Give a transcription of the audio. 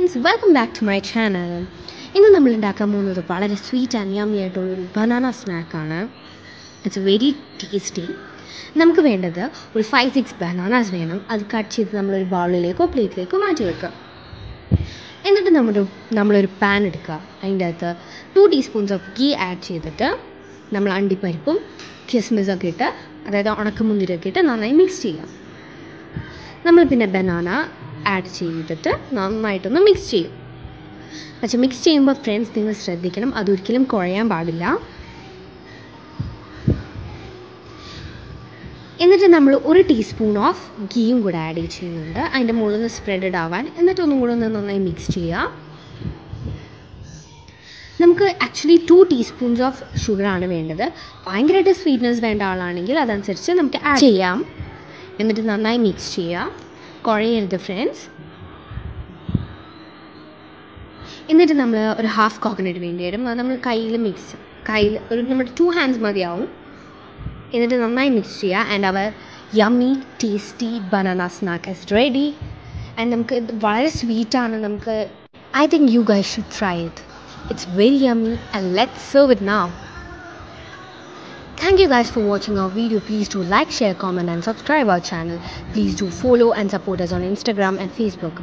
friends, welcome back to my channel. ഇന്ന് നമ്മൾ ഉണ്ടാക്കാൻ പോകുന്നത് വളരെ സ്വീറ്റ് ആൻഡ് യമ്മി ആയിട്ടുള്ള ഒരു ബനാന സ്നാക്കാണ്. It's very tasty. നമുക്ക് വേണ്ടത് ഒരു 5-6 ബനാനാസ് വേണം. അത് കട്ട് ചെയ്ത് നമ്മളൊരു ബൗളിലേക്കോ പ്ലേറ്റിലേക്കോ മാറ്റി വെക്കുക. എന്നിട്ട് നമ്മളൊരു പാൻ എടുക്കുക. അതിൻ്റെ അകത്ത് 2 ടീസ്പൂൺസ് ഓഫ് ഗീ ആഡ് ചെയ്തിട്ട് നമ്മൾ അണ്ടിപ്പരിപ്പും കിസ്മിസൊക്കെ ഇട്ട്, അതായത് ഉണക്കമുന്തിരിയൊക്കെ ഇട്ട് നന്നായി മിക്സ് ചെയ്യുക. നമ്മൾ പിന്നെ ബനാന ആഡ് ചെയ്തിട്ട് നന്നായിട്ടൊന്ന് മിക്സ് ചെയ്യും. പക്ഷേ മിക്സ് ചെയ്യുമ്പോൾ ഫ്രണ്ട്സ് നിങ്ങൾ ശ്രദ്ധിക്കണം, അതൊരിക്കലും കുഴയാൻ പാടില്ല. എന്നിട്ട് നമ്മൾ 1 ടീസ്പൂൺ ഓഫ് ഗീയും കൂടെ ആഡ് ചെയ്യുന്നുണ്ട്, അതിൻ്റെ മുകളിൽ നിന്ന് സ്പ്രെഡഡ് ആവാൻ. എന്നിട്ട് ഒന്നും കൂടെ ഒന്ന് നന്നായി മിക്സ് ചെയ്യുക. നമുക്ക് ആക്ച്വലി 2 ടീസ്പൂൺസ് ഓഫ് ഷുഗറാണ് വേണ്ടത്. ഭയങ്കരമായിട്ട് സ്വീറ്റ്നെസ് വേണ്ട ആളാണെങ്കിൽ അതനുസരിച്ച് നമുക്ക് ആഡ് ചെയ്യാം. എന്നിട്ട് നന്നായി മിക്സ് ചെയ്യുക, കുഴയരുത് ഫ്രണ്ട്സ്. എന്നിട്ട് നമ്മൾ ഒരു ഹാഫ് കോക്കനട്ട് വേണ്ടി വരും. അത് നമ്മൾ കയ്യിൽ ഒരു നമ്മുടെ 2 ഹാൻഡ്സ് മതിയാവും. എന്നിട്ട് നന്നായി മിക്സ് ചെയ്യുക. And our yummy tasty banana snack is ready. And നമുക്ക് ഇത് വളരെ സ്വീറ്റാണ്. I think you guys should try it. It's very yummy and let's serve it now. Thank you guys for watching our video. Please do like, share, comment and subscribe our channel. Please do follow and support us on Instagram and Facebook.